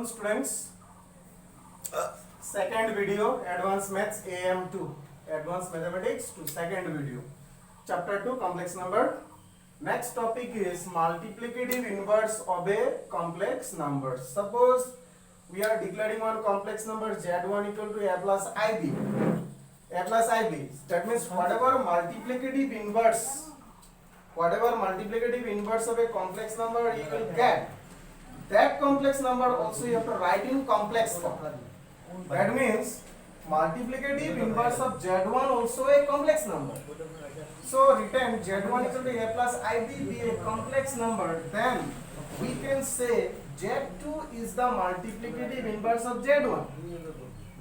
students. Second video, Advanced Maths AM2, Advanced Mathematics to second video. Chapter 2, complex number. Next topic is multiplicative inverse of a complex number. Suppose we are declaring one complex number Z1 equal to A plus IB. A plus IB. That means whatever multiplicative inverse of a complex number you will get, that complex number also you have to write in complex form. That means multiplicative inverse of Z1 also a complex number. So written Z1 equal to A plus IB be a complex number, then we can say Z2 is the multiplicative inverse of Z1.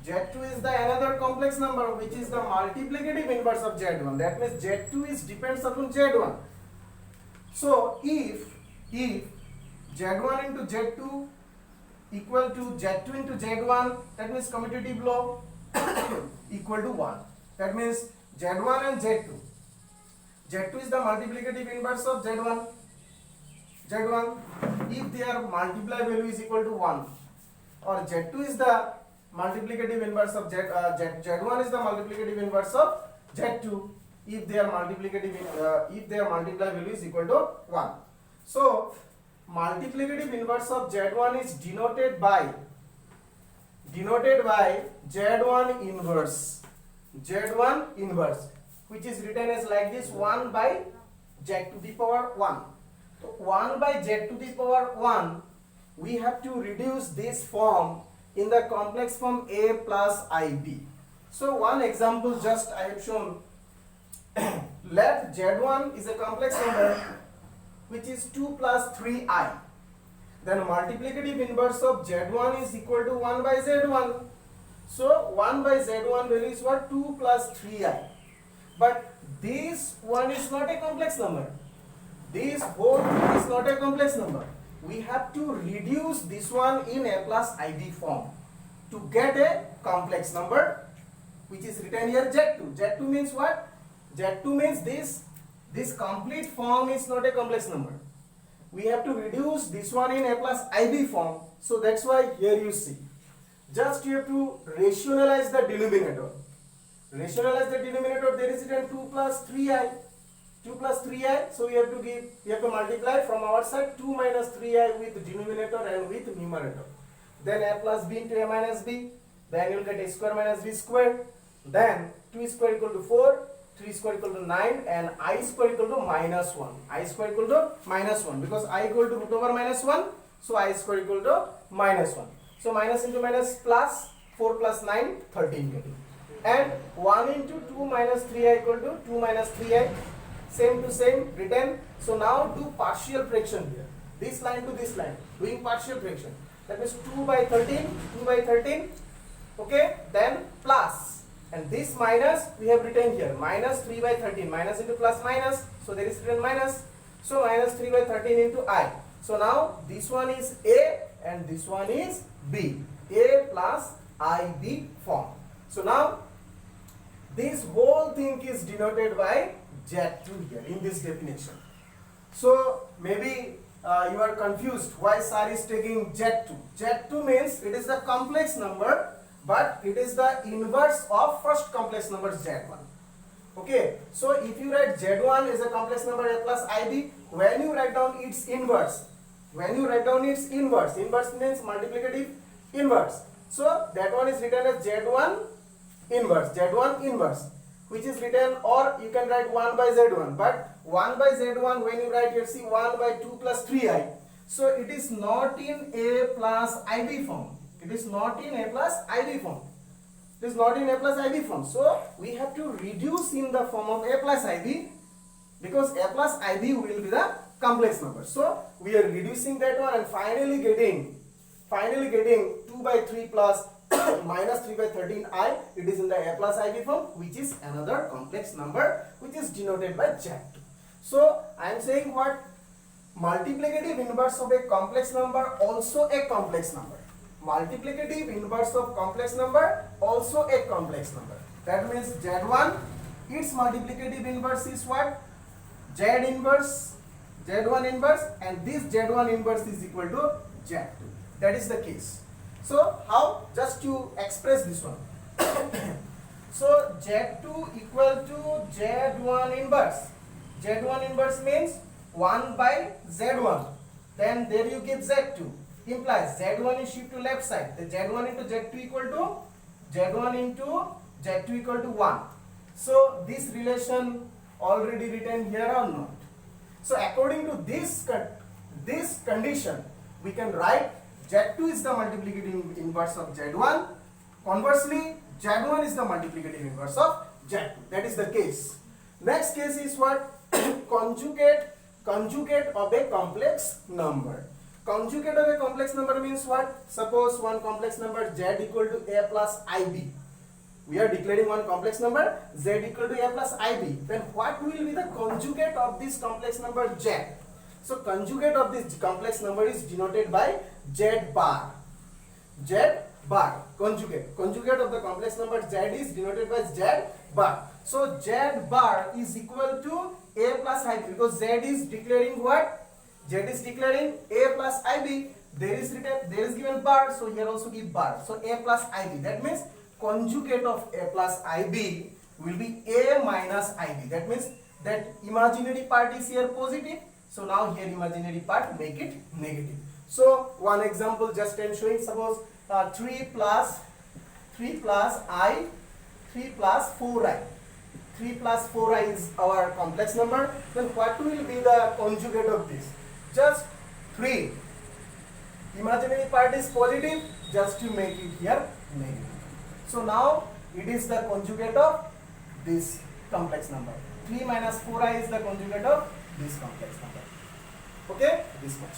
Z2 is the another complex number which is the multiplicative inverse of Z1. That means Z2 is depends upon Z1. So if Z1 into Z2 equal to Z2 into Z1, that means commutative law equal to 1. That means Z1 and Z2. Z2 is the multiplicative inverse of Z1. If their multiply value is equal to 1, or Z2 is the multiplicative inverse of Z1 is the multiplicative inverse of Z2 if their multiply value is equal to 1. So multiplicative inverse of Z1 is denoted by Z1 inverse, which is written as like this: 1 by Z to the power 1. So 1 by Z to the power 1, we have to reduce this form in the complex form A plus IB. So one example just I have shown. Let Z1 is a complex number which is 2 plus 3i. Then multiplicative inverse of Z1 is equal to 1 by Z1. So 1 by Z1 value is what? 2 plus 3i. But this one is not a complex number. This whole thing is not a complex number. We have to reduce this one in A plus IB form to get a complex number which is written here Z2. Z2 means what? Z2 means this complete form is not a complex number. We have to reduce this one in A plus IB form. So that's why here you see. Just you have to rationalize the denominator. There is written 2 plus 3i. 2 plus 3i. So you have to multiply from our side 2 minus 3i with denominator and with numerator. Then A plus b into A minus b. Then you will get A square minus b square. Then 2 square equal to 4. 3 square equal to 9 and I square equal to minus 1. I square equal to minus 1 because I equal to root over minus 1. So I square equal to minus 1. So minus into minus plus 4 plus 9, 13 getting. And 1 into 2 minus 3i equal to 2 minus 3i. Same to same written. So now do partial fraction here. This line to this line. Doing partial fraction. That means 2 by 13. Okay. Then plus. And this minus we have written here, minus 3 by 13, minus into plus minus, so there is written minus, so minus 3 by 13 into I. So now this one is A and this one is B, A plus IB form. So now this whole thing is denoted by Z2 here in this definition. So maybe you are confused why sir is taking Z2. Z2 means it is the complex number, but it is the inverse of first complex number Z1. Okay, so if you write Z1 is a complex number A plus IB, when you write down its inverse, inverse means multiplicative inverse. So that one is written as Z1 inverse, which is written, or you can write 1 by Z1. But 1 by Z1, when you write here, see 1 by 2 plus 3i. So it is not in A plus IB form. It is not in A plus IB form. So we have to reduce in the form of A plus IB because A plus IB will be the complex number. So we are reducing that one and finally getting 2 by 3 plus minus 3 by 13i. It is in the A plus IB form, which is another complex number which is denoted by Z2. So I am saying what? Multiplicative inverse of a complex number also a complex number. Multiplicative inverse of complex number also a complex number. That means Z1, its multiplicative inverse is what? Z1 inverse, and this Z1 inverse is equal to Z2. That is the case. So how? Just to express this one. So Z2 equal to Z1 inverse. Z1 inverse means 1 by Z1. Then there you give Z2. Implies Z1 is shift to left side. The Z1 into Z2 equal to Z1 into Z2 equal to 1. So this relation already written here or not? So according to this condition, we can write Z2 is the multiplicative inverse of Z1. Conversely, Z1 is the multiplicative inverse of Z2. That is the case. Next case is what? Conjugate of a complex number. Conjugate of a complex number means what? Suppose one complex number Z equal to A plus IB. We are declaring one complex number Z equal to A plus IB. Then what will be the conjugate of this complex number Z? So conjugate of this complex number is denoted by Z bar. Z bar. Conjugate of the complex number Z is denoted by Z bar. So Z bar is equal to A plus IB because Z is declaring what? Z is declaring A plus IB. There is given bar, so here also give bar. So A plus IB. That means conjugate of A plus IB will be A minus IB. That means that imaginary part is here positive. So now here imaginary part make it negative. So one example just I am showing. Suppose 3 plus I 3 plus 4i. 3 plus 4i is our complex number. Then what will be the conjugate of this? Just 3. Imaginary part is positive, just to make it here negative. So now it is the conjugate of this complex number. 3 minus 4i is the conjugate of this complex number. Okay, this much.